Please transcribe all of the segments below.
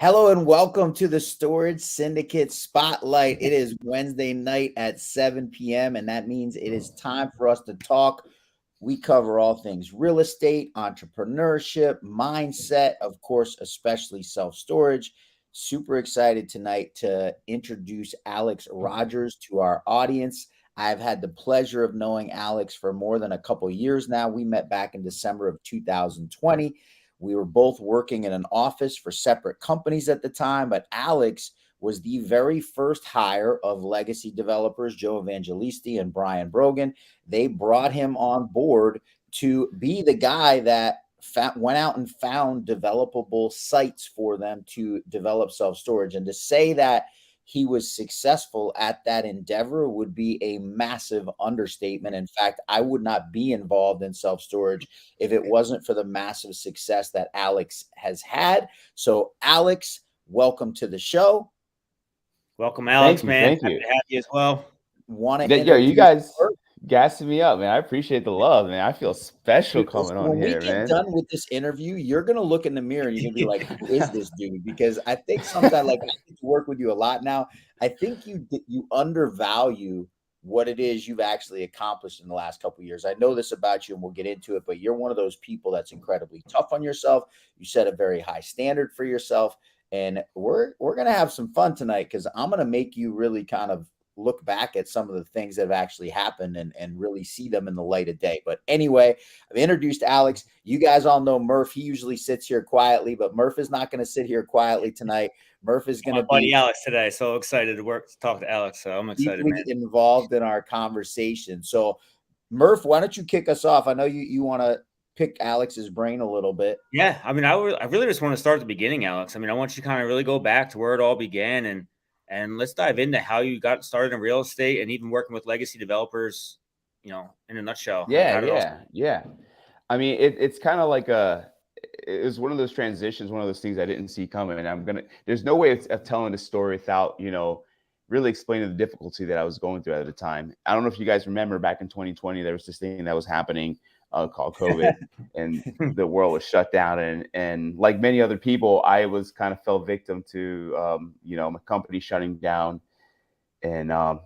Hello and welcome to the Storage Syndicate Spotlight. It is Wednesday night at 7 p.m. and that means it is time for us to talk. We cover all things real estate, entrepreneurship, mindset, of course, especially self-storage. Super excited tonight to introduce Alex Rogers to our audience. I've had the pleasure of knowing Alex for more than a couple years now. We met back in December of 2020. We were both working in an office for separate companies at the time, but Alex was the very first hire of legacy developers, Joe Evangelisti and Brian Brogan. They brought him on board to be the guy that went out and found developable sites for them to develop self-storage. And to say that he was successful at that endeavor would be a massive understatement. In fact, I would not be involved in self-storage if it wasn't for the massive success that Alex has had. So, Alex, welcome to the show. Welcome, Alex, Thank Happy you. to have you as well. Yo, you guys gassing me up, man. I appreciate the love, man. I feel special coming on When we here, get man. done with this interview, you're gonna look in the mirror and you're gonna be like, "Who is this dude?" Because I think sometimes, like, I get to work with you a lot now. I think you undervalue what it is you've actually accomplished in the last couple of years. I know this about you, and we'll get into it. But you're one of those people that's incredibly tough on yourself. You set a very high standard for yourself, and we're gonna have some fun tonight because I'm gonna make you really kind of look back at some of the things that have actually happened and really see them in the light of day. But anyway, I've introduced Alex. You guys all know Murph. He usually sits here quietly, but Murph is not going to sit here quietly tonight. Murph is going to be buddy Alex today. So excited to talk to Alex. So I'm excited, man. Involved in our conversation. So Murph, why don't you kick us off? I know you want to pick Alex's brain a little bit. Yeah. I mean, I really just want to start at the beginning, Alex. I mean, I want you to kind of really go back to where it all began and let's dive into how you got started in real estate and even working with legacy developers, in a nutshell. Yeah. I mean, it's kind of like it was one of those transitions, one of those things I didn't see coming. And there's no way of telling the story without, really explaining the difficulty that I was going through at the time. I don't know if you guys remember back in 2020, there was this thing that was happening called COVID and the world was shut down. And like many other people, I was kind of fell victim to, my company shutting down. And, I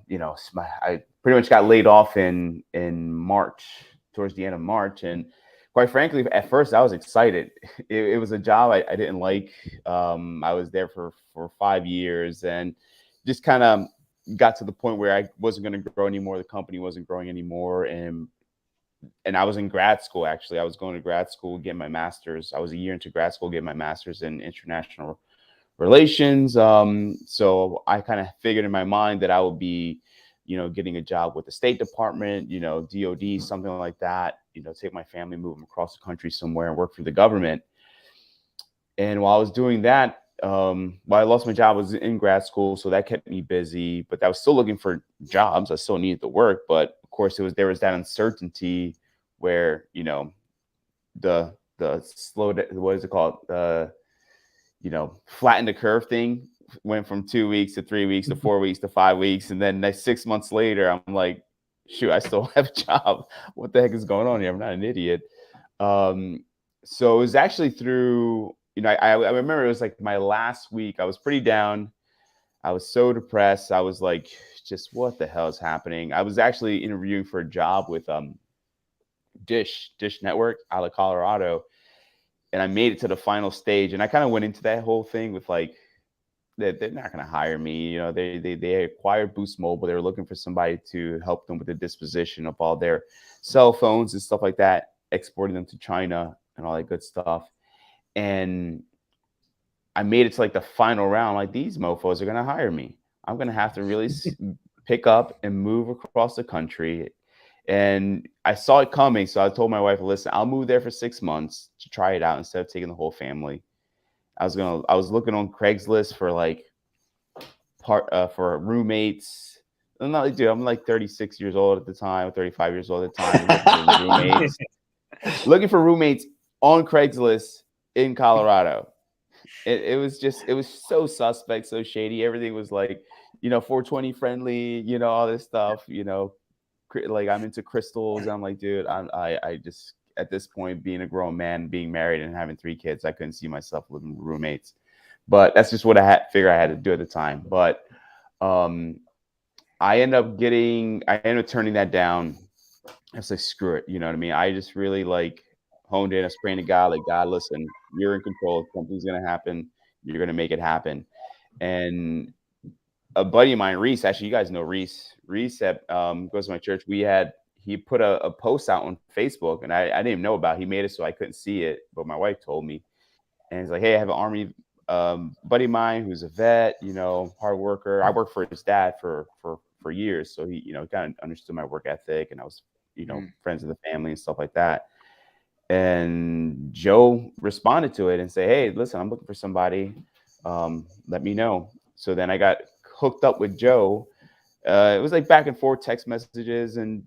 pretty much got laid off in March, towards the end of March. And quite frankly, at first I was excited. It was a job I didn't like. I was there for 5 years and just kind of got to the point where I wasn't going to grow anymore. The company wasn't growing anymore. And I was in grad school, actually. I was going to grad school, getting my master's. I was a year into grad school, getting my master's in international relations. So I kind of figured in my mind that I would be, getting a job with the State Department, DOD, something like that, take my family, move them across the country somewhere and work for the government. And while I was doing that, while I lost my job, I was in grad school, so that kept me busy, but I was still looking for jobs. I still needed to work, but of course there was that uncertainty where, the slow, what is it called? Flatten the curve thing went from 2 weeks to 3 weeks to 4 weeks to 5 weeks. And then 6 months later, I'm like, shoot, I still have a job. What the heck is going on here? I'm not an idiot. So it was actually through, I remember it was like my last week. I was pretty down. I was so depressed. I was like, just what the hell is happening? I was actually interviewing for a job with Dish Network out of Colorado. And I made it to the final stage. And I kind of went into that whole thing with like, they're not going to hire me. They acquired Boost Mobile. They were looking for somebody to help them with the disposition of all their cell phones and stuff like that, exporting them to China and all that good stuff. And I made it to like the final round. Like, these mofos are going to hire me. I'm going to have to really pick up and move across the country. And I saw it coming. So I told my wife, listen, I'll move there for 6 months to try it out instead of taking the whole family. I was looking on Craigslist for like for roommates. I'm not like, dude, I'm like 36 years old at the time, 35 years old at the time. Looking for roommates on Craigslist in Colorado. It was so suspect, so shady. Everything was like, 420 friendly, all this stuff, like I'm into crystals. And I'm like, dude, I just, at this point, being a grown man, being married and having 3 kids, I couldn't see myself living with roommates. but that's just what I figured I had to do at the time. But I ended up turning that down. I was like, screw it. You know what I mean? I just really like honed in. I was praying to God, like, God, listen, you're in control. Something's going to happen. You're going to make it happen. And a buddy of mine, Reese, actually, you guys know Reese. Reese goes to my church. He put a post out on Facebook, and I didn't even know about it. He made it so I couldn't see it, but my wife told me. And he's like, hey, I have an Army buddy of mine who's a vet, hard worker. I worked for his dad for years. So he, kind of understood my work ethic, and I was, friends of the family and stuff like that. And Joe responded to it and say, hey, listen, I'm looking for somebody. Let me know. So then I got hooked up with Joe. It was like back and forth text messages and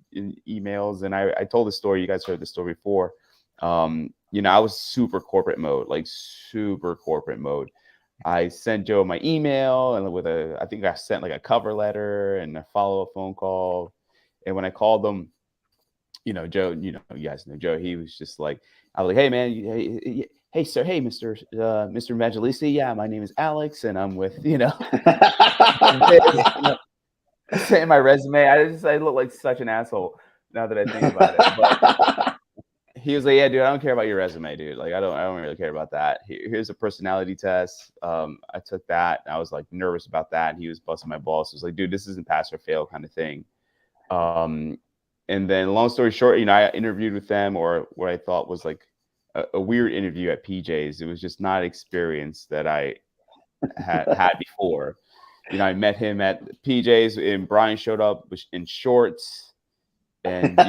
emails. And I told the story. You guys heard the story before. I was super corporate mode. I sent Joe my email and I think I sent like a cover letter and a follow-up phone call. And when I called them, Joe, you guys know Joe, he was just like, I was like, hey man, hey sir, hey Mr. Evangelista, yeah, my name is Alex and I'm with, saying my resume. I look like such an asshole now that I think about it. But he was like, yeah, dude, I don't care about your resume, dude. Like, I don't really care about that. Here's a personality test. I took that. And I was like nervous about that. And he was busting my balls. He was like, dude, this isn't pass or fail kind of thing. And then long story short, I interviewed with them, or what I thought was like a weird interview at PJ's. It was just not experience that I had before. I met him at PJ's and Brian showed up in shorts. And,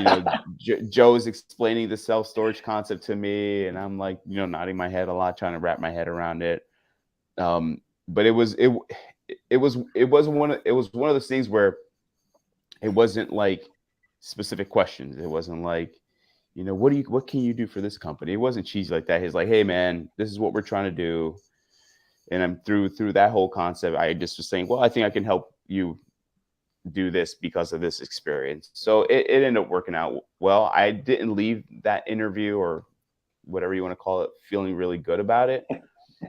Joe's explaining the self-storage concept to me. And I'm like, nodding my head a lot, trying to wrap my head around it. But it was one of those things where it wasn't like specific questions. It wasn't like, what can you do for this company? It wasn't cheesy like that. He's like, hey man, this is what we're trying to do. And I'm through that whole concept. I just was saying, well, I think I can help you do this because of this experience. So it ended up working out well. I didn't leave that interview, or whatever you want to call it, feeling really good about it.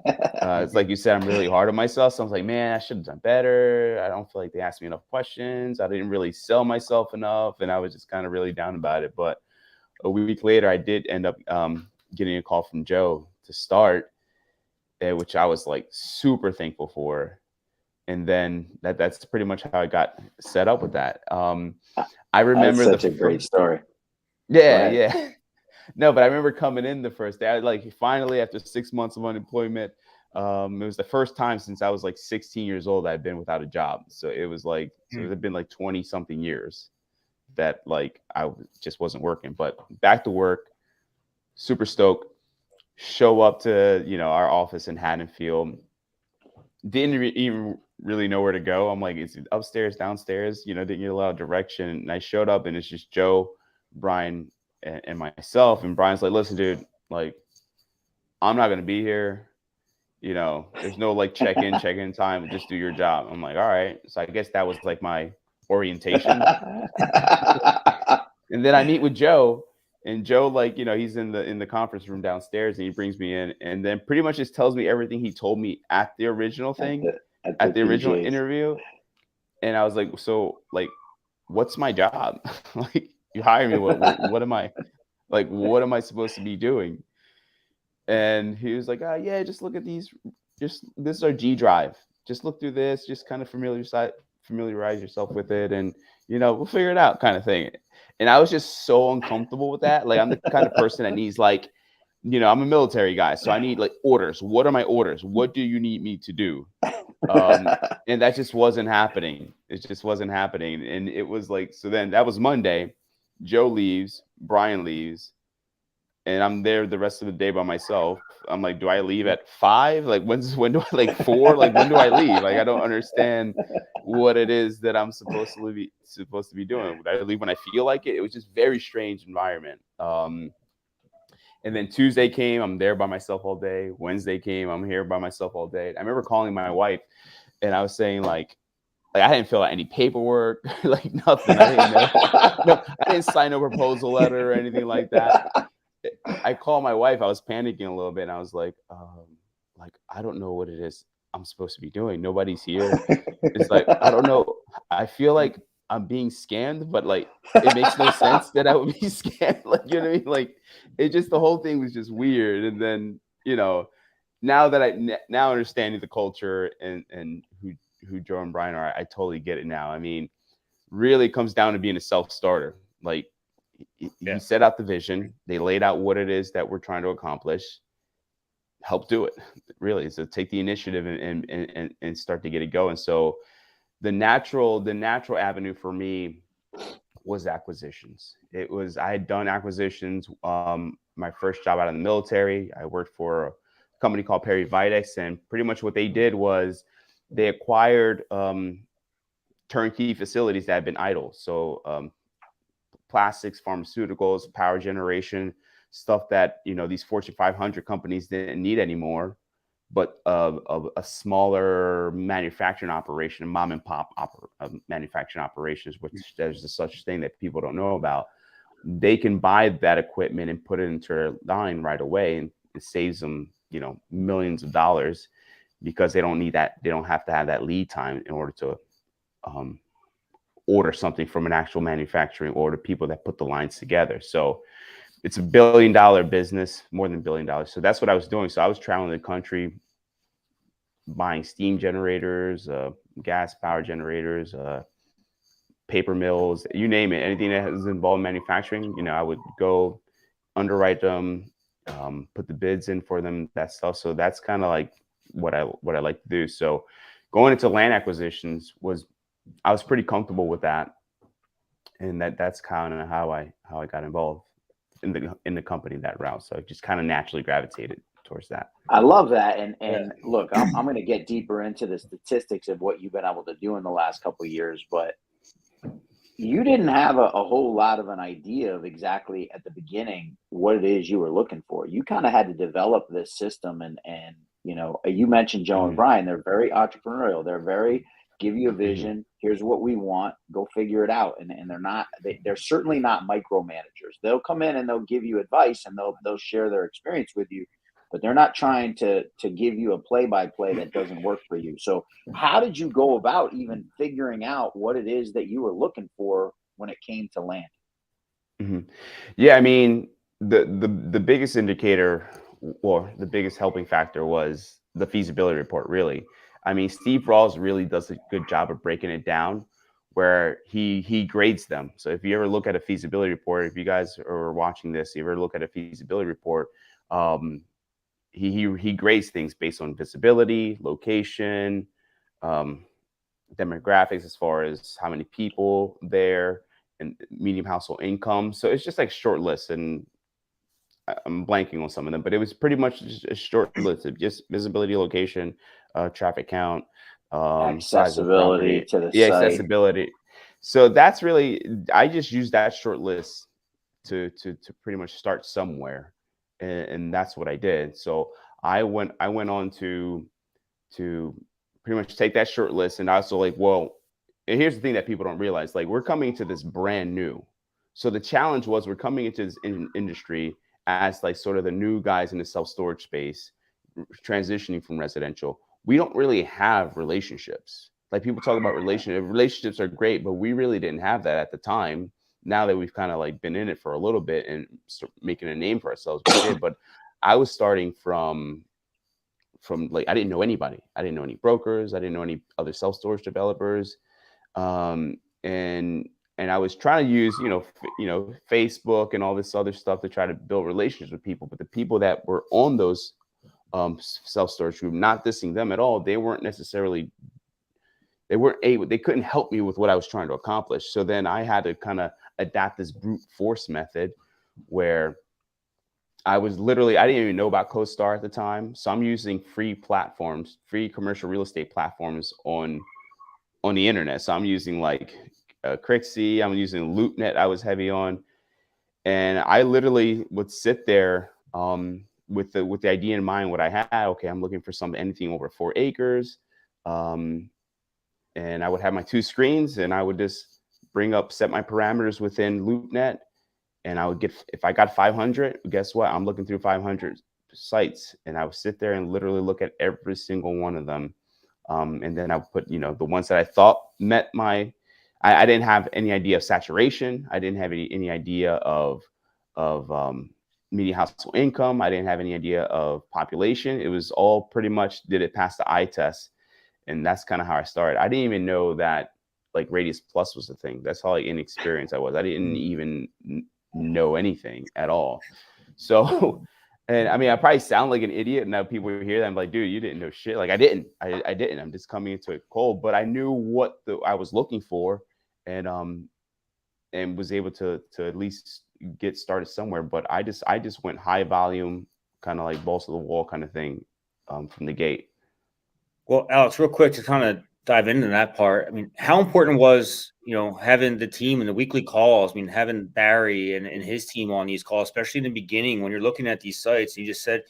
It's like you said, I'm really hard on myself. So I was like, man, I should have done better. I don't feel like they asked me enough questions. I didn't really sell myself enough. And I was just kind of really down about it. But a week later, I did end up getting a call from Joe to start, which I was like super thankful for. And then that's pretty much how I got set up with that. I remember that's such a great story. Yeah. No, but I remember coming in the first day, finally after 6 months of unemployment, it was the first time since I was like 16 years old I'd been without a job. So it was like, it had been like 20 something years that like I just wasn't working, but back to work, super stoked, show up to, our office in Haddonfield. Didn't even really know where to go. I'm like, it's upstairs, downstairs, didn't get a lot of direction. And I showed up and it's just Joe, Brian, and myself. And Brian's like, listen, dude, like, I'm not going to be here. There's no like check-in time. Just do your job. I'm like, all right. So I guess that was like my orientation. And then I meet with Joe, and Joe, like, he's in the conference room downstairs, and he brings me in and then pretty much just tells me everything he told me at the original thing, at the original interview. And I was like, so like, what's my job? Like, you hire me. What am I like? What am I supposed to be doing? And he was like, yeah, just look at these. This is our G drive. Just look through this. Just kind of familiarize yourself with it, and we'll figure it out, kind of thing. And I was just so uncomfortable with that. Like, I'm the kind of person that needs like, I'm a military guy, so I need like orders. What are my orders? What do you need me to do? And that just wasn't happening. It just wasn't happening. And it was like, so then that was Monday. Joe leaves, Brian leaves, and I'm there the rest of the day by myself. I'm like, do I leave at 5? Like, when do I, like 4? Like, when do I leave? Like, I don't understand what it is that I'm supposed to be doing. Would I leave when I feel like it? It was just very strange environment. And then Tuesday came, I'm there by myself all day. Wednesday came, I'm here by myself all day. I remember calling my wife, and I was saying like I didn't fill out any paperwork, like nothing. I didn't sign a proposal letter or anything like that. I called my wife. I was panicking a little bit, and I was like, I don't know what it is I'm supposed to be doing? Nobody's here. It's like, I don't know. I feel like I'm being scammed, but like it makes no sense that I would be scammed. Like, you know what I mean? Like it just, the whole thing was just weird. And then, now that now understanding the culture and who Joe and Brian are, I totally get it now. I mean, really comes down to being a self-starter. Like you set out the vision, they laid out what it is that we're trying to accomplish, help do it, really. So take the initiative and start to get it going. So the natural avenue for me was acquisitions. I had done acquisitions. My first job out of the military, I worked for a company called Perry Videx, and pretty much what they did was they acquired turnkey facilities that had been idle. So plastics, pharmaceuticals, power generation, stuff that these Fortune 500 companies didn't need anymore, but a smaller manufacturing operation, mom and pop manufacturing operations, which there's a such thing that people don't know about. They can buy that equipment and put it into their line right away, and it saves them millions of dollars, because they don't need that. They don't have to have that lead time in order to order something from an actual manufacturing order, people that put the lines together. So it's $1 billion business, more than $1 billion. So that's what I was doing. So I was traveling the country, buying steam generators, gas power generators, paper mills, you name it, anything that was involved in manufacturing. I would go underwrite them, put the bids in for them, that stuff. So that's kind of like what I like to do. So going into land acquisitions I was pretty comfortable with that, and that's kind of how I got involved in the company that route. So I just kind of naturally gravitated towards that. I love that. And look, I'm going to get deeper into the statistics of what you've been able to do in the last couple of years, but you didn't have a whole lot of an idea of exactly at the beginning what it is you were looking for. You kind of had to develop this system, and you mentioned Joe and Brian. They're very entrepreneurial. They're very give you a vision. Here's what we want. Go figure it out. And they're certainly not micromanagers. They'll come in and they'll give you advice, and they'll share their experience with you, but they're not trying to give you a play-by-play that doesn't work for you. So how did you go about even figuring out what it is that you were looking for when it came to land? Yeah, I mean, the biggest indicator, or the biggest helping factor, was the feasibility report, really. I mean, Steve Rawls really does a good job of breaking it down, where he grades them. So if you ever look at a feasibility report, if you guys are watching this, you ever look at a feasibility report, he grades things based on visibility, location, demographics, as far as how many people there, and medium household income. So it's just like short lists, and I'm blanking on some of them, but it was pretty much just a short list of just visibility, location, traffic count, accessibility to the site. Accessibility. So that's really, I just used that short list to pretty much start somewhere, and that's what I did. So I went on to pretty much take that short list, and also like, well, and here's the thing that people don't realize: like, we're coming into this brand new. So the challenge was, we're coming into this industry as like sort of the new guys in the self-storage space, transitioning from residential. We don't really have relationships. Like, people talk about relationships are great, but we really didn't have that at the time. Now that we've kind of like been in it for a little bit and making a name for ourselves, we did. But I was starting from like, I didn't know anybody. I didn't know any brokers. I didn't know any other self-storage developers. And I was trying to use, Facebook and all this other stuff to try to build relationships with people. But the people that were on those self-storage group, not dissing them at all, they couldn't help me with what I was trying to accomplish. So then I had to kind of adapt this brute force method, where I didn't even know about CoStar at the time. So I'm using free commercial real estate platforms on the internet. So I'm using like Crixie, I'm using LoopNet, I was heavy on. And I literally would sit there with the idea in mind, what I had. Okay, I'm looking for anything over 4 acres. And I would have my 2 screens, and I would just set my parameters within LoopNet. And I would if I got 500, guess what? I'm looking through 500 sites, and I would sit there and literally look at every single one of them And then I would put, the ones that I thought met I didn't have any idea of saturation. I didn't have any idea of median household income. I didn't have any idea of population. It was all pretty much, did it pass the eye test? And that's kind of how I started. I didn't even know that like Radius Plus was a thing. That's how like inexperienced I was. I didn't even know anything at all. So, and I mean, I probably sound like an idiot. And now people hear that, I'm like, dude, you didn't know shit. Like I didn't. I'm just coming into it cold. But I knew what I was looking for, and was able to at least get started somewhere. But I just went high volume, kind of like balls to the wall kind of thing, from the gate. Well, Alex, real quick to kind of dive into that part. I mean, how important was, having the team and the weekly calls? I mean, having Barry and his team on these calls, especially in the beginning when you're looking at these sites. You just said,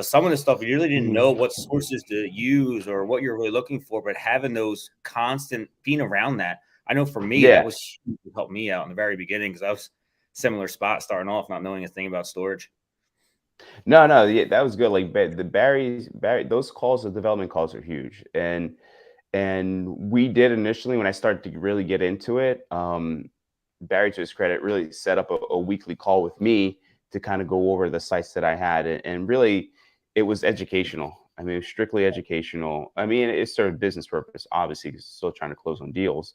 some of the stuff you really didn't know what sources to use or what you're really looking for, but having those constant being around that. I know for me, that was huge to help me out in the very beginning because I was similar spot starting off, not knowing a thing about storage. No, yeah, that was good. Like the Barry, those calls, the development calls are huge. And we did initially, when I started to really get into it, Barry, to his credit, really set up a weekly call with me to kind of go over the sites that I had. And really, it was educational. I mean, it was strictly educational. I mean, it served business purpose, obviously, because still trying to close on deals.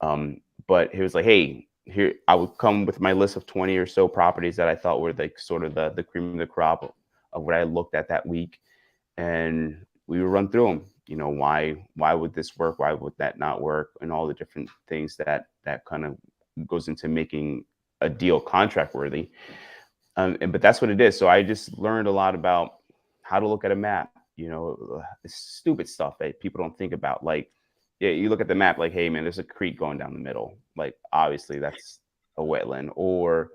But he was like, hey, here, I would come with my list of 20 or so properties that I thought were like sort of the cream of the crop of what I looked at that week. And we would run through them. Why would this work? Why would that not work? And all the different things that kind of goes into making a deal contract worthy. But that's what it is. So I just learned a lot about how to look at a map, stupid stuff that people don't think about. Like, yeah, you look at the map like, hey, man, there's a creek going down the middle. Like, obviously that's a wetland. Or,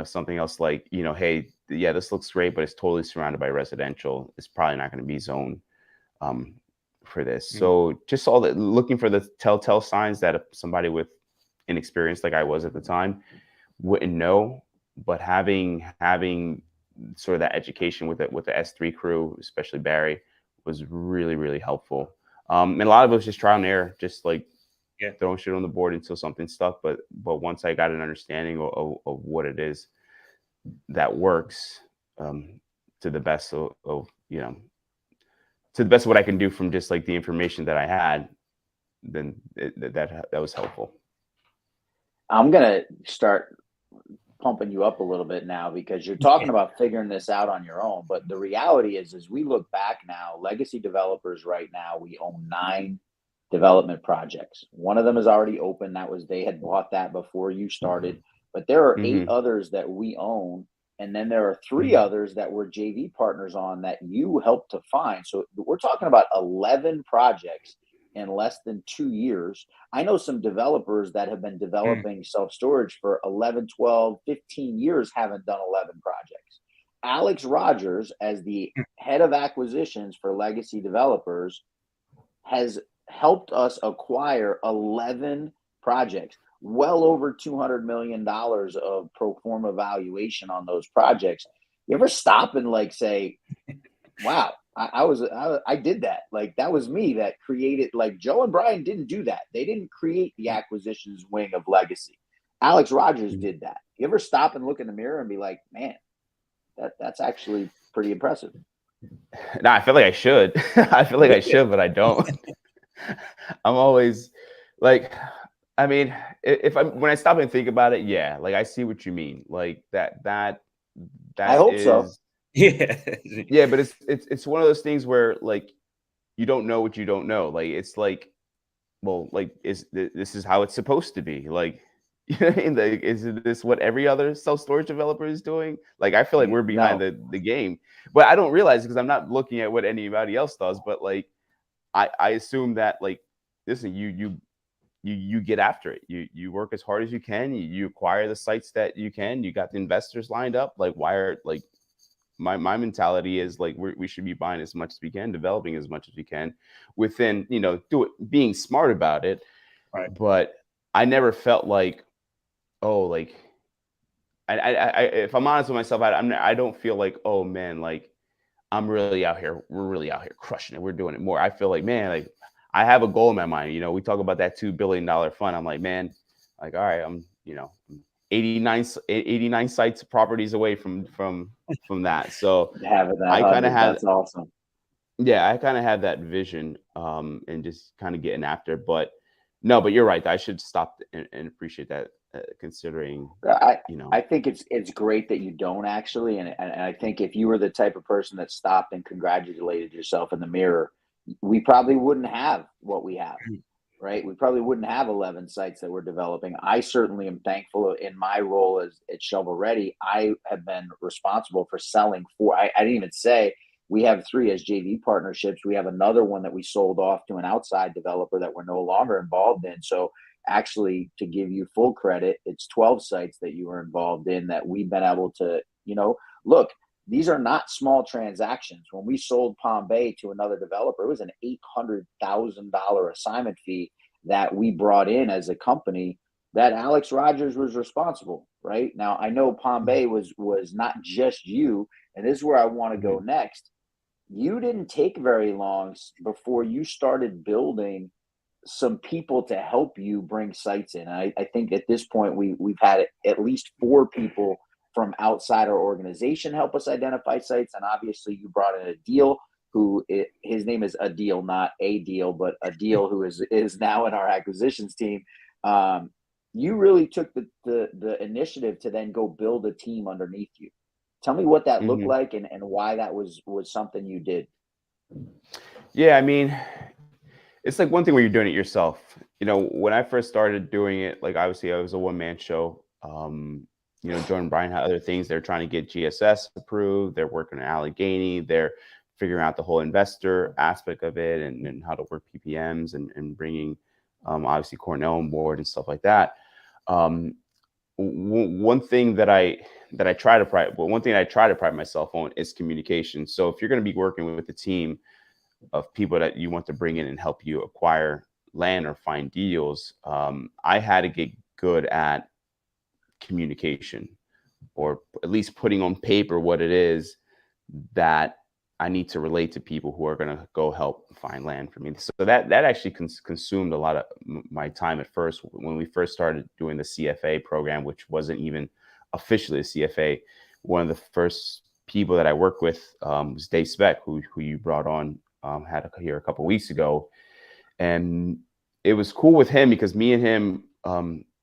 something else like, hey, yeah, this looks great, but it's totally surrounded by residential. It's probably not going to be zoned for this. So just all that, looking for the telltale signs that somebody with inexperience like I was at the time wouldn't know, but having sort of that education with the S3 crew, especially Barry, was really, really helpful. And a lot of it was just trial and error, just like throwing shit on the board until something stuck. But once I got an understanding of what it is that works, to the best of to the best of what I can do from just like the information that I had, then that was helpful. I'm gonna start pumping you up a little bit now because you're talking about figuring this out on your own. But the reality is, as we look back now, legacy developers right now, we own 9 development projects. One of them is already open. They had bought that before you started, but there are 8 others that we own. And then there are 3 others that we're JV partners on that you helped to find. So we're talking about 11 projects in less than 2 years. I know some developers that have been developing self-storage for 11, 12, 15 years, haven't done 11 projects. Alex Rogers, as the head of acquisitions for legacy developers, has helped us acquire 11 projects, well over $200 million of pro forma valuation on those projects. You ever stop and like say, wow, I did that. Like, that was me that created, like, Joe and Brian didn't do that. They didn't create the acquisitions wing of legacy. Alex Rogers did that. You ever stop and look in the mirror and be like, man, that's actually pretty impressive? No, I feel like I should. I feel like I should, but I don't. I'm always like, I mean, when I stop and think about it, yeah, like I see what you mean. Like that I hope so. Yeah, but it's one of those things where like you don't know what you don't know. Like it's like, well, like this is how it's supposed to be. Like, is this what every other self-storage developer is doing? Like I feel like we're behind the game, but I don't realize it because I'm not looking at what anybody else does. But like I assume that like, listen, you get after it. You work as hard as you can. You acquire the sites that you can. You got the investors lined up. Like my mentality is like we should be buying as much as we can, developing as much as we can, within do it, being smart about it. Right. But I never felt like, oh, like I if I'm honest with myself, I don't feel like, oh man, like I'm really out here. We're really out here crushing it. We're doing it more. I feel like, man, like I have a goal in my mind. You know, we talk about that $2 billion fund. I'm like, man, like, all right, I'm, 89 sites, properties away from that. So Having that I kind of 100, had, that's awesome. yeah, I kind of had that vision, and just kind of getting after. But no, but you're right. I should stop and appreciate that, considering, I think it's great that you don't actually, and I think if you were the type of person that stopped and congratulated yourself in the mirror, we probably wouldn't have what we have, right? We probably wouldn't have 11 sites that we're developing. I certainly am thankful in my role as at Shovel Ready. I have been responsible for selling four. I didn't even say we have 3 as JV partnerships. We have another one that we sold off to an outside developer that we're no longer involved in. So actually, to give you full credit, it's 12 sites that you were involved in that we've been able to, look, these are not small transactions. When we sold Palm Bay to another developer, it was an $800,000 assignment fee that we brought in as a company that Alex Rogers was responsible. Right now, I know Palm Bay was not just you, and this is where I want to go next. You didn't take very long before you started building some people to help you bring sites in. I think at this point we've had at least 4 people from outside our organization help us identify sites, and obviously you brought in Adil, his name is Adil, not a deal, but Adil, who is now in our acquisitions team. You really took the initiative to then go build a team underneath you. Tell me what that looked like and why that was something you did. Yeah, I mean, it's like one thing when you're doing it yourself. When I first started doing it, like obviously I was a one-man show. Jordan Bryan had other things. They're trying to get GSS approved. They're working on Allegheny. They're figuring out the whole investor aspect of it and how to work PPMs and bringing obviously Cornell on board and stuff like that. One thing I try to pride myself on is communication. So if you're going to be working with a team of people that you want to bring in and help you acquire land or find deals, I had to get good at communication, or at least putting on paper what it is that I need to relate to people who are going to go help find land for me. So that actually consumed a lot of my time at first. When we first started doing the CFA program, which wasn't even officially a CFA, one of the first people that I worked with was Dave Speck, who you brought on, had here a couple of weeks ago. And it was cool with him because me and him,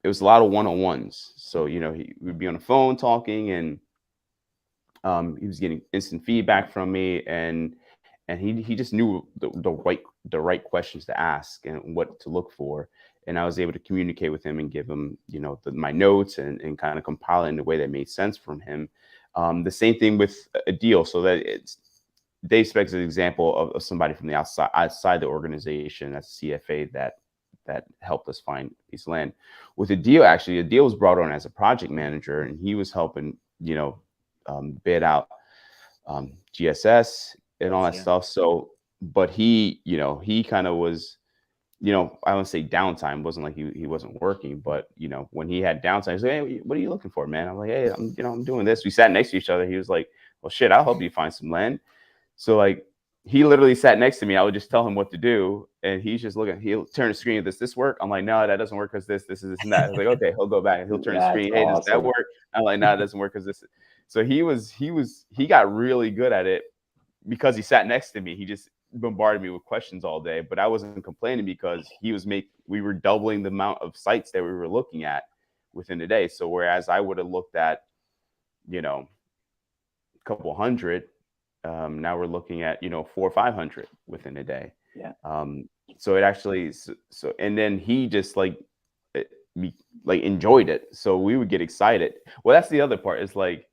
it was a lot of one-on-ones. So, he would be on the phone talking, and he was getting instant feedback from me, and he just knew the right questions to ask and what to look for. And I was able to communicate with him and give him, my notes and kind of compile it in a way that made sense from him. The same thing with a deal. So that it's Dave Speck is an example of somebody from the outside the organization, that's CFA, that helped us find a piece of land. With a deal was brought on as a project manager, and he was helping, bid out GSS and all that stuff. So, but he kind of was, I don't say downtime. It wasn't like he wasn't working, but when he had downtime, he's like, "Hey, what are you looking for, man?" I'm like, "Hey, I'm doing this." We sat next to each other. He was like, "Well, shit, I'll help you find some land." So like, he literally sat next to me. I would just tell him what to do, and he's just looking. He'll turn the screen. Does this work? I'm like, "No, that doesn't work because this and that." I was like, "Okay." He'll go back and he'll turn the screen. Hey, does that work? I'm like, "No, it doesn't work because this." So he got really good at it because he sat next to me. He just bombarded me with questions all day, but I wasn't complaining because we were doubling the amount of sites that we were looking at within the day. So whereas I would have looked at, a couple hundred, now we're looking at 400 or 500 within a day. Yeah. So it actually and then he just enjoyed it. So we would get excited. Well, that's the other part. Is like,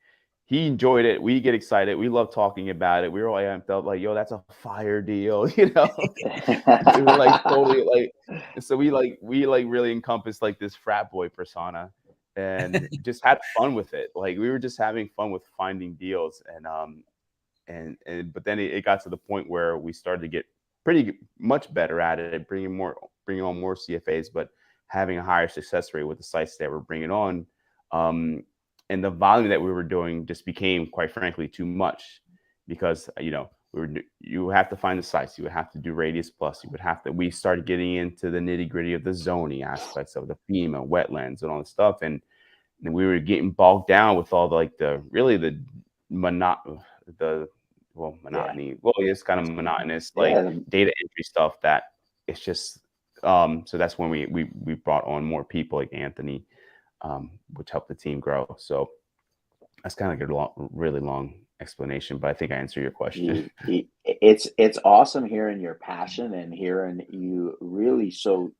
he enjoyed it. We get excited. We love talking about it. We were all felt like, "Yo, that's a fire deal," We were like totally so we really encompassed this frat boy persona and just had fun with it. Like, we were just having fun with finding deals, but then it got to the point where we started to get pretty much better at it, bringing on more CFAs, but having a higher success rate with the sites that we're bringing on. And the volume that we were doing just became, quite frankly, too much. because you have to find the sites, you would have to do Radius Plus, we started getting into the nitty gritty of the zoning aspects of the FEMA, wetlands, and all this stuff, and we were getting bogged down with all monotony. Well, it's kind of monotonous, like data entry stuff that it's just. So that's when we brought on more people like Anthony, which helped the team grow. So that's kind of like a really long explanation, but I think I answered your question. It's awesome hearing your passion and hearing you really so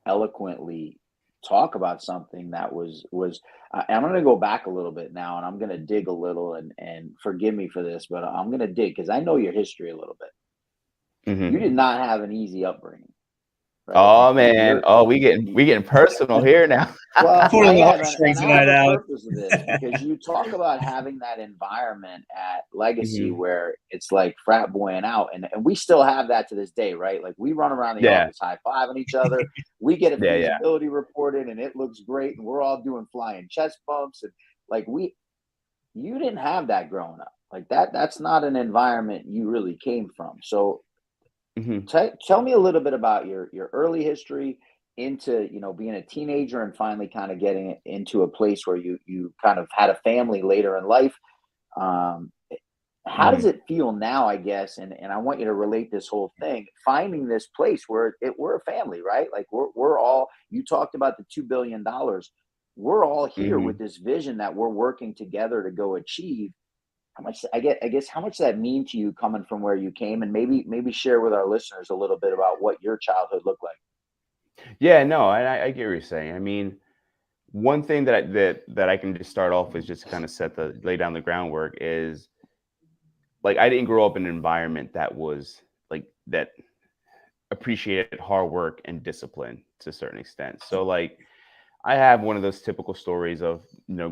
eloquently talk about something that was I'm going to go back a little bit now, and I'm going to dig a little, and forgive me for this, but I'm going to dig because I know your history a little bit. Mm-hmm. You did not have an easy upbringing. Right? Oh man! We getting personal here now. Well, I have a purpose of this because you talk about having that environment at Legacy where it's like frat boying out, and we still have that to this day, right? Like we run around the office high-fiving each other. We get a feasibility report in, and it looks great, and we're all doing flying chest bumps, and like you didn't have that growing up. Like that's not an environment you really came from. So. Tell me a little bit about your early history into being a teenager and finally kind of getting into a place where you kind of had a family later in life. How does it feel now, I guess, and I want you to relate this whole thing, finding this place where we're a family, right? Like we're all, you talked about the $2 billion. We're all here with this vision that we're working together to go achieve. How much how much does that mean to you coming from where you came, and maybe share with our listeners a little bit about what your childhood looked like? Yeah, no, I get what you're saying. I mean, one thing that I can just start off with, just to kind of lay down the groundwork, is like I didn't grow up in an environment that was like that appreciated hard work and discipline to a certain extent. So like I have one of those typical stories of,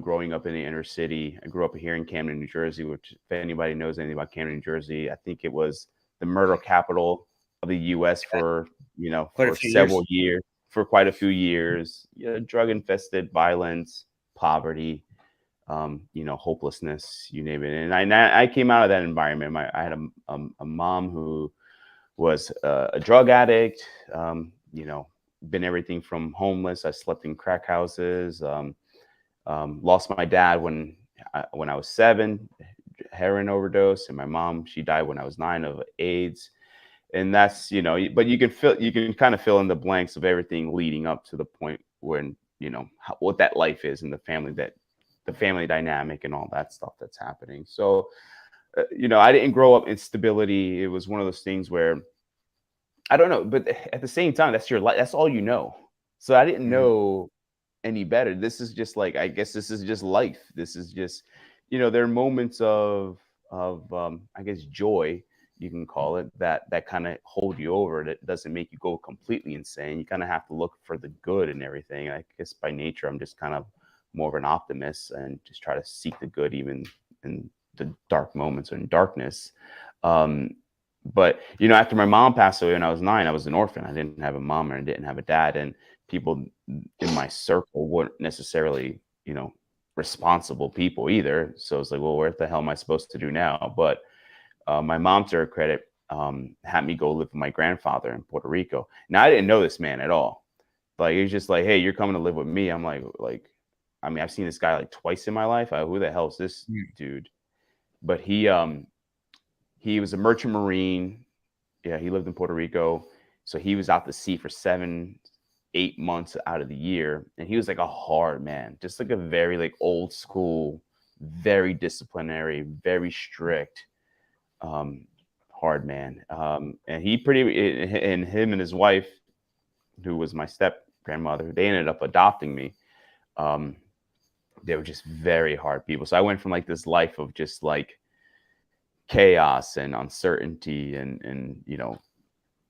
growing up in the inner city. I grew up here in Camden, New Jersey, which if anybody knows anything about Camden, New Jersey, I think it was the murder capital of the U.S. for several years, for quite a few years. Drug infested, violence, poverty, hopelessness, you name it. And I came out of that environment. I had a mom who was a drug addict, been everything from homeless. I slept in crack houses, lost my dad when I was 7, heroin overdose, and my mom, she died when I was 9 of AIDS. And that's, but you can kind of fill in the blanks of everything leading up to the point when, what that life is, and the family dynamic and all that stuff that's happening. So, I didn't grow up in stability. It was one of those things where, I don't know, but at the same time, that's your life. That's all you know. So I didn't know any better. This is just like, I guess this is just life. This is just, there are moments of I guess joy, you can call it, that kind of hold you over. That doesn't make you go completely insane. You kind of have to look for the good and everything. I guess by nature, I'm just kind of more of an optimist and just try to seek the good even in the dark moments or in darkness. But, after my mom passed away when I was 9, I was an orphan. I didn't have a mom and I didn't have a dad. And people in my circle weren't necessarily, responsible people either. So it's like, well, what the hell am I supposed to do now? But my mom, to her credit, had me go live with my grandfather in Puerto Rico. Now, I didn't know this man at all. Like, he was just like, hey, you're coming to live with me. I'm like, I mean, I've seen this guy like twice in my life. Who the hell is this dude? But he was a merchant marine. Yeah, he lived in Puerto Rico. So he was out to sea for 7-8 months out of the year. And he was like a hard man, just like a very like old school, very disciplinary, very strict, hard man. And him and his wife, who was my step grandmother, they ended up adopting me. They were just very hard people. So I went from like this life of just like chaos and uncertainty and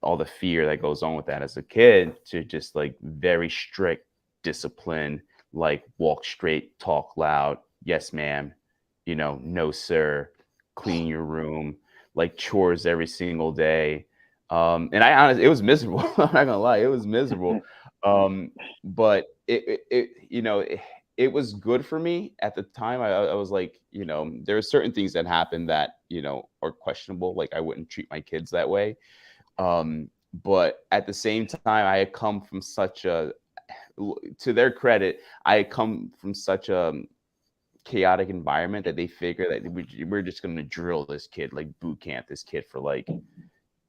all the fear that goes on with that as a kid, to just like very strict discipline, like walk straight, talk loud, yes ma'am, no sir, clean your room, like chores every single day. And I honestly, it was miserable. I'm not gonna lie, it was miserable. But it it was good for me at the time. I was like, there are certain things that happen that, are questionable. Like I wouldn't treat my kids that way. But at the same time, I had come from to their credit, I had come from such a chaotic environment that they figure that we're just going to drill this kid, like boot camp this kid for like,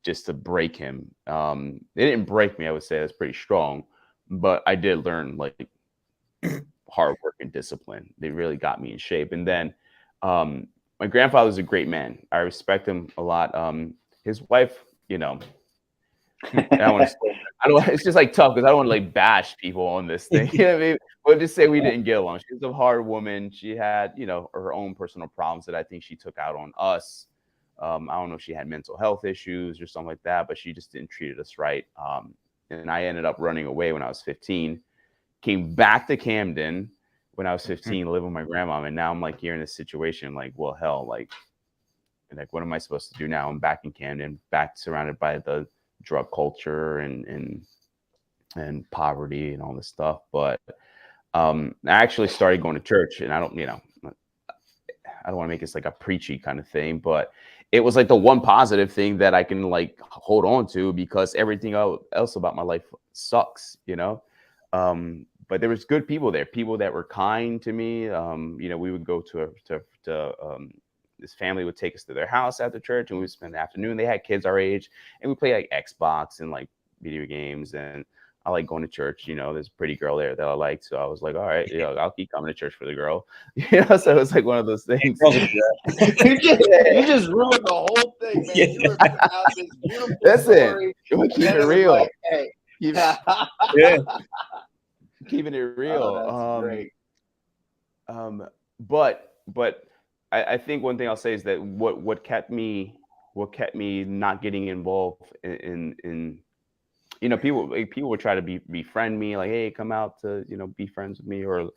just to break him. They didn't break me. I would say that's pretty strong, but I did learn like hard work and discipline. They really got me in shape. And then my grandfather was a great man. I respect him a lot. His wife, it's just like tough because I don't want to like bash people on this thing. You know what I mean? We'll just say we didn't get along. She was a hard woman. She had, her own personal problems that I think she took out on us. I don't know if she had mental health issues or something like that, but she just didn't treat us right. And I ended up running away when I was 15, came back to Camden when I was 15 to live with my grandma. And now I'm like here in this situation, like, well, hell, like, what am I supposed to do now? I'm back in Camden, back surrounded by the drug culture and poverty and all this stuff. But I actually started going to church, and I don't want to make this like a preachy kind of thing, but it was like the one positive thing that I can like hold on to because everything else about my life sucks, but there was good people there, people that were kind to me. We would go to this family would take us to their house after church, and we would spend the afternoon. They had kids our age, and we play like Xbox and like video games. And I like going to church. There's a pretty girl there that I like, so I was like, all right, I'll keep coming to church for the girl. So it was like one of those things. you just ruined the whole thing, man. You were putting out this beautiful story. Listen, keep it real. Like, hey. Keeping it real. Oh, that's great. But I think one thing I'll say is that what kept me not getting involved in people would try to befriend me, like, hey, come out to be friends with me, or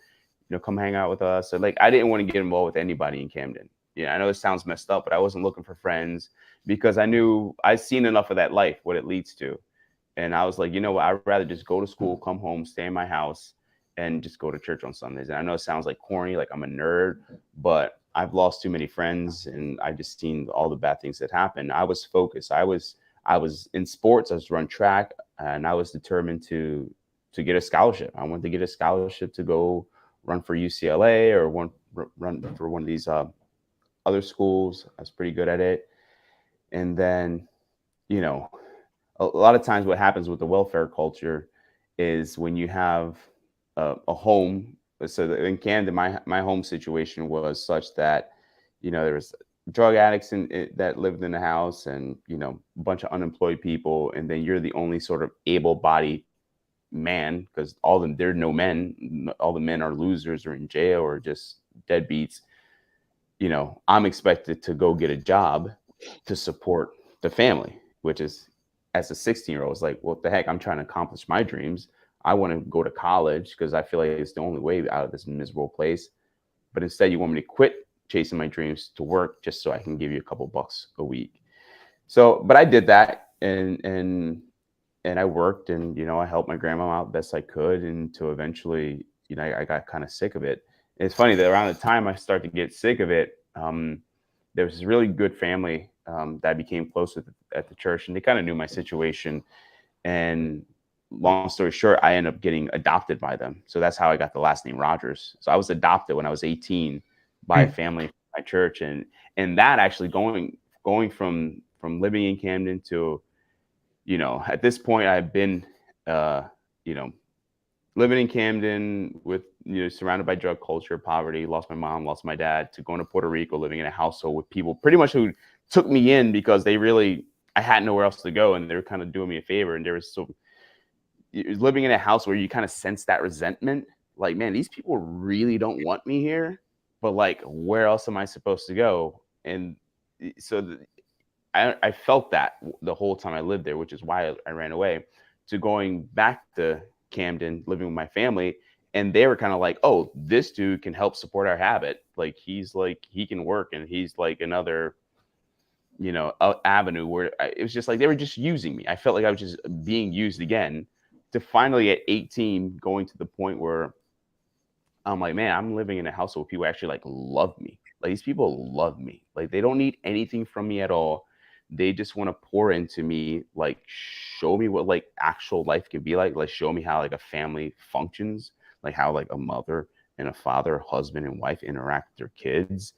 come hang out with us. So like I didn't want to get involved with anybody in Camden. I know it sounds messed up, but I wasn't looking for friends because I knew I'd seen enough of that life, what it leads to. And I was like, what, I'd rather just go to school, come home, stay in my house, and just go to church on Sundays. And I know it sounds like corny, like I'm a nerd, but I've lost too many friends, and I've just seen all the bad things that happen. I was focused. I was in sports. I was run track, and I was determined to get a scholarship. I wanted to get a scholarship to go run for UCLA or run for one of these other schools. I was pretty good at it. And then, a lot of times what happens with the welfare culture is when you have a home. So in Camden, my home situation was such that, there was drug addicts that lived in the house, and, a bunch of unemployed people. And then you're the only sort of able-bodied man, because there are no men. All the men are losers or in jail or just deadbeats. I'm expected to go get a job to support the family, which is, as a 16-year-old, it's like, what the heck? I'm trying to accomplish my dreams. I want to go to college because I feel like it's the only way out of this miserable place. But instead, you want me to quit chasing my dreams to work just so I can give you a couple bucks a week. So, but I did that, and I worked, and I helped my grandma out best I could, and to eventually, I got kind of sick of it. And it's funny that around the time I started to get sick of it, there was this really good family that I became close with at the church, and they kind of knew my situation. And long story short, I ended up getting adopted by them. So that's how I got the last name Rogers. So I was adopted when I was 18 by a family from my church. And that actually going from living in Camden to, at this point I've been, living in Camden with, surrounded by drug culture, poverty, lost my mom, lost my dad, to going to Puerto Rico, living in a household with people pretty much who took me in because I had nowhere else to go, and they were kind of doing me a favor. And living in a house where you kind of sense that resentment, like, man, these people really don't want me here, but like, where else am I supposed to go? And so I felt that the whole time I lived there, which is why I ran away, to going back to Camden, living with my family. And they were kind of like, oh, this dude can help support our habit. Like, he can work, and he's like another, avenue where it was just like, they were just using me. I felt like I was just being used again, to finally at 18 going to the point where I'm like, man, I'm living in a household where people actually like love me. Like these people love me. Like they don't need anything from me at all. They just want to pour into me, like show me what like actual life can be like show me how like a family functions, like how like a mother and a father, husband and wife interact with their kids.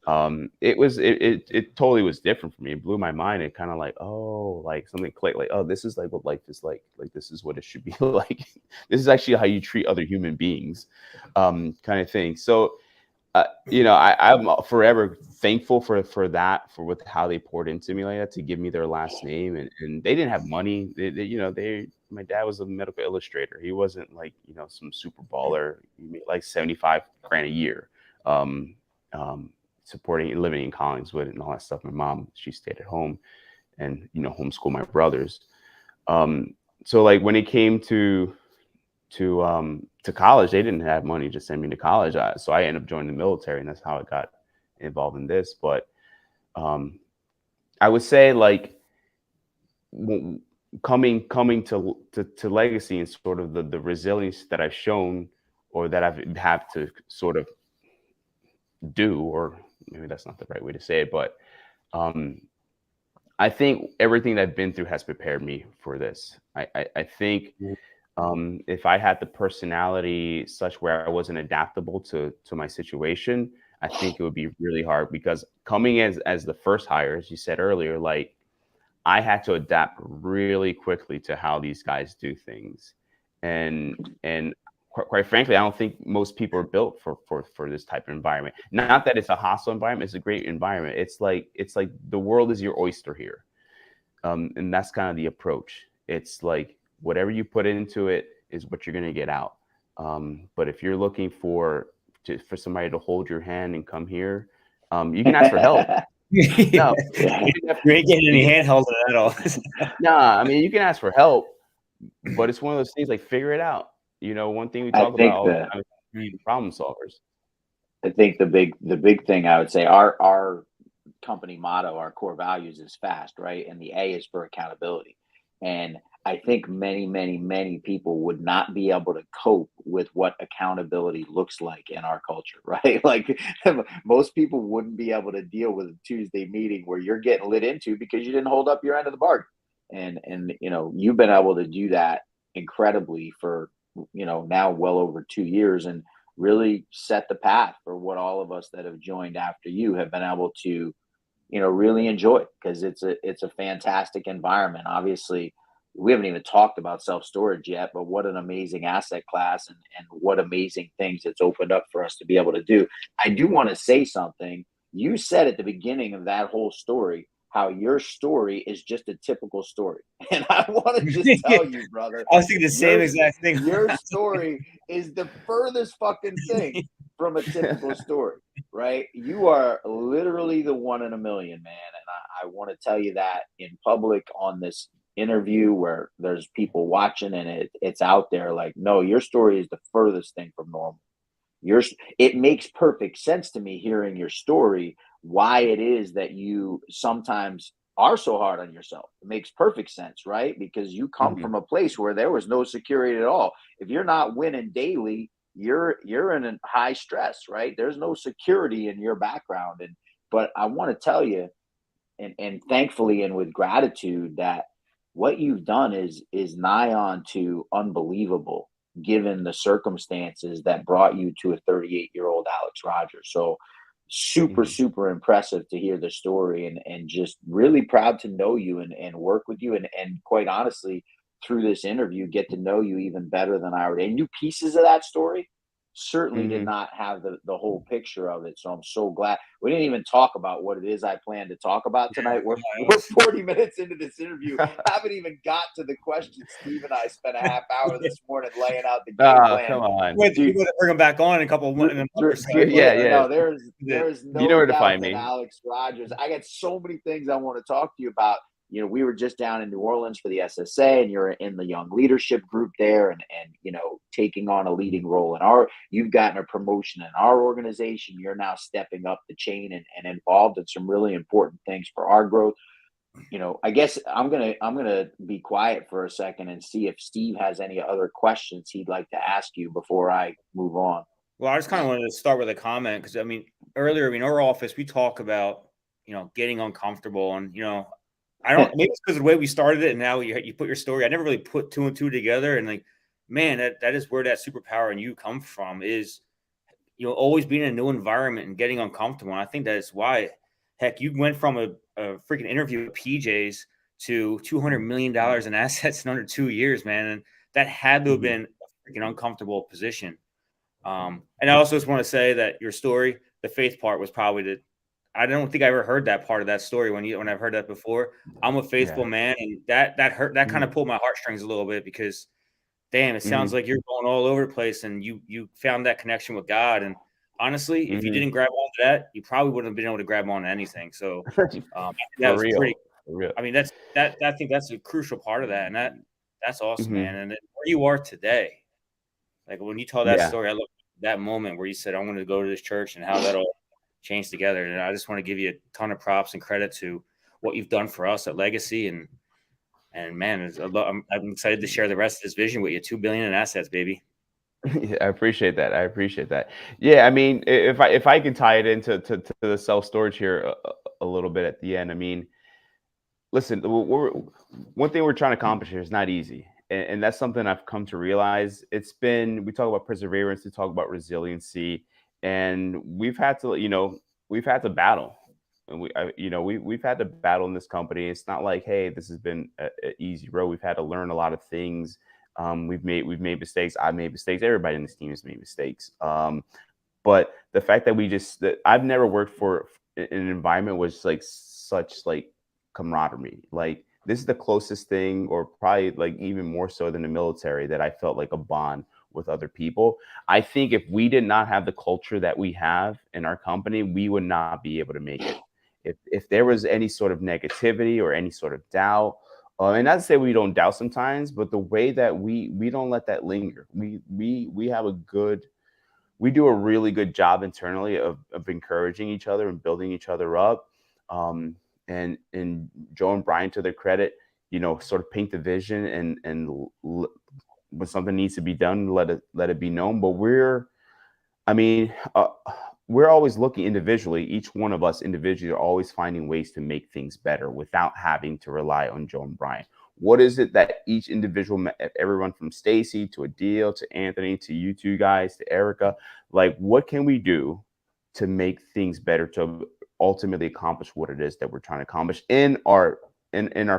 It totally was different for me. It blew my mind. It kind of like, oh, like something clicked, like, oh, this is like what life is like this is what it should be like. This is actually how you treat other human beings, kind of thing. So I'm forever thankful for that, for what how they poured into me like that, to give me their last name. And they didn't have money. My dad was a medical illustrator. He wasn't like, some super baller. He made like 75 grand a year. Um, Supporting living in Collingswood and all that stuff. My mom, she stayed at home and, homeschool my brothers. So like when it came to college, they didn't have money to send me to college. So I ended up joining the military, and that's how I got involved in this. But I would say like coming to Legacy and sort of the resilience that I've shown, or that I've had to sort of do, or maybe that's not the right way to say it, but I think everything that I've been through has prepared me for this. I think if I had the personality such where I wasn't adaptable to my situation, I think it would be really hard, because coming as the first hire, as you said earlier, like I had to adapt really quickly to how these guys do things. And quite frankly, I don't think most people are built for this type of environment. Not that it's a hostile environment; it's a great environment. It's like the world is your oyster here, and that's kind of the approach. It's like whatever you put into it is what you're going to get out. But if you're looking for somebody to hold your hand and come here, you can ask for help. No, you ain't getting any handheld at all. Nah, I mean, you can ask for help, but it's one of those things like figure it out. One thing we talk about all the time is problem solvers. I think the big thing I would say, our company motto, our core values is FAST, right? And the A is for accountability. And I think many people would not be able to cope with what accountability looks like in our culture, right? Like most people wouldn't be able to deal with a Tuesday meeting where you're getting lit into because you didn't hold up your end of the bargain. And you've been able to do that incredibly for now well over 2 years, and really set the path for what all of us that have joined after you have been able to really enjoy, because it's a fantastic environment. Obviously, we haven't even talked about self-storage yet, but what an amazing asset class, and what amazing things it's opened up for us to be able to do. I do want to say something. You said at the beginning of that whole story how your story is just a typical story. And I want to just tell you, brother, I was thinking the same exact thing. Your story is the furthest fucking thing from a typical story, right? You are literally the one in a million, man. And I want to tell you that in public on this interview where there's people watching and it's out there. Like, no, your story is the furthest thing from normal. It makes perfect sense to me hearing your story, why it is that you sometimes are so hard on yourself. It makes perfect sense, right? Because you come from a place where there was no security at all. If you're not winning daily, you're in a high stress, right? There's no security in your background. But I want to tell you, and thankfully and with gratitude, that what you've done is nigh on to unbelievable, given the circumstances that brought you to a 38-year-old Alex Rogers. So super impressive to hear the story, and just really proud to know you and work with you, and quite honestly, through this interview, get to know you even better than I already knew pieces of that story. Certainly did not have the whole picture of it. So I'm so glad. We didn't even talk about what it is I plan to talk about tonight. We're 40 minutes into this interview. Haven't even got to the questions. Steve and I spent a half hour this morning laying out the game plan. Come on. We're going to bring him back on in a couple of months. Yeah. No, there's no you know where to doubt find that me. Alex Rogers. I got so many things I want to talk to you about. We were just down in New Orleans for the SSA, and you're in the young leadership group there, and taking on a leading role you've gotten a promotion in our organization. You're now stepping up the chain and involved in some really important things for our growth. I guess I'm gonna be quiet for a second and see if Steve has any other questions he'd like to ask you before I move on. Well, I just kind of wanted to start with a comment because I mean, earlier in our office, we talk about, getting uncomfortable, and I don't, maybe it's because of the way we started it, and now you put your story. I never really put two and two together, and like, man, that is where that superpower in you come from, is always being in a new environment and getting uncomfortable. And I think that is why, heck, you went from a freaking interview with PJ's to $200 million in assets in under 2 years, man, and that had to have been a freaking uncomfortable position. And I also just want to say that your story, the faith part, was probably I don't think I ever heard that part of that story when I've heard that before. I'm a faithful man, and that hurt. That kind of pulled my heartstrings a little bit because, damn, it sounds like you're going all over the place, and you found that connection with God. And honestly, if you didn't grab onto that, you probably wouldn't have been able to grab onto anything. So I think that was pretty. For real. I mean, I think that's a crucial part of that, and that's awesome, man. And then where you are today, like when you tell that story, I look at that moment where you said, "I'm going to go to this church," and how that all changed together. And I just want to give you a ton of props and credit to what you've done for us at Legacy, and man, I'm excited to share the rest of this vision with you. $2 billion in assets, baby. Yeah, I appreciate that. Yeah, I mean, if I can tie it into the self storage here a little bit at the end, I mean, listen, one thing we're trying to accomplish here is not easy. And that's something I've come to realize. We talk about perseverance, we talk about resiliency, and we've had to battle. And we've had to battle in this company. It's not like, hey, this has been an easy road. We've had to learn a lot of things. We've made mistakes. I've made mistakes. Everybody in this team has made mistakes. But the fact that I've never worked for an environment was like such like camaraderie. Like this is the closest thing, or probably like even more so than the military, that I felt like a bond with other people. I think if we did not have the culture that we have in our company, we would not be able to make it. If there was any sort of negativity or any sort of doubt, and not to say we don't doubt sometimes, but the way that we don't let that linger. We do a really good job internally of encouraging each other and building each other up. And Joe and Brian, to their credit, sort of paint the vision, and when something needs to be done, let it be known. But we're always looking individually. Each one of us individually are always finding ways to make things better without having to rely on Joe and Brian. What is it that each individual, everyone from Stacy to Adil to Anthony to you two guys to Erica, like what can we do to make things better, to ultimately accomplish what it is that we're trying to accomplish in our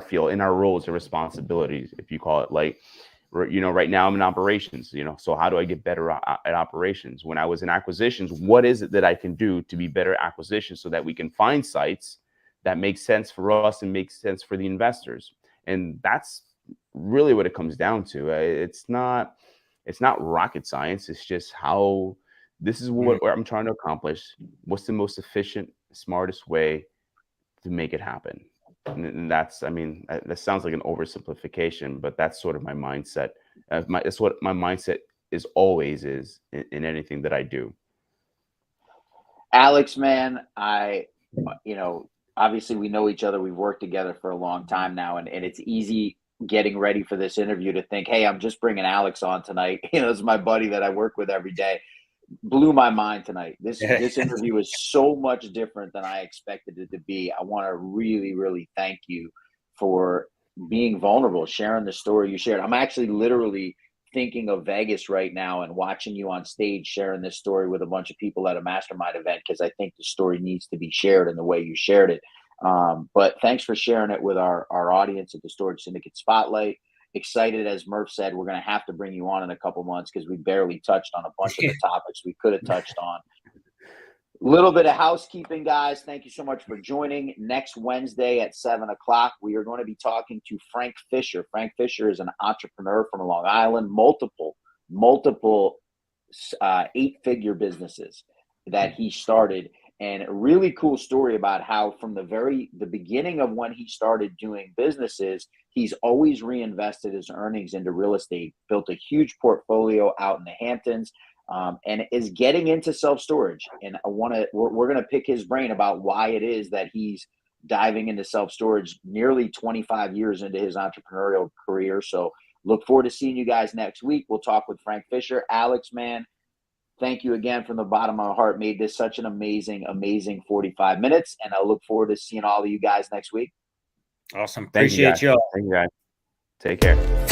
field, in our roles and responsibilities, if you call it. Like, right now I'm in operations, so how do I get better at operations? When I was in acquisitions, what is it that I can do to be better at acquisitions so that we can find sites that make sense for us and make sense for the investors? And that's really what it comes down to. It's not rocket science. It's just how this is what I'm trying to accomplish. What's the most efficient, smartest way to make it happen? And that's, I mean, that sounds like an oversimplification, but that's sort of my mindset. That's what my mindset is in anything that I do. Alex, man, obviously we know each other. We've worked together for a long time now, and it's easy getting ready for this interview to think, hey, I'm just bringing Alex on tonight. This is my buddy that I work with every day. Blew my mind tonight. This interview is so much different than I expected it to be. I want to really, really thank you for being vulnerable, sharing the story you shared. I'm actually literally thinking of Vegas right now and watching you on stage sharing this story with a bunch of people at a mastermind event, because I think the story needs to be shared in the way you shared it. But thanks for sharing it with our audience at the Storage Syndicate Spotlight. Excited, as Murph said, we're going to have to bring you on in a couple months because we barely touched on a bunch of the topics we could have touched on. Little bit of housekeeping, guys. Thank you so much for joining. Next Wednesday at 7:00, we are going to be talking to Frank Fisher. Frank Fisher is an entrepreneur from Long Island, multiple 8-figure businesses that he started. And a really cool story about how from the beginning of when he started doing businesses, he's always reinvested his earnings into real estate, built a huge portfolio out in the Hamptons, and is getting into self-storage. And we're going to pick his brain about why it is that he's diving into self-storage nearly 25 years into his entrepreneurial career. So look forward to seeing you guys next week. We'll talk with Frank Fisher. Alex, man, thank you again from the bottom of my heart. Made this such an amazing, amazing 45 minutes. And I look forward to seeing all of you guys next week. Awesome. Thank you, Appreciate guys. you. Thank you, guys. Take care.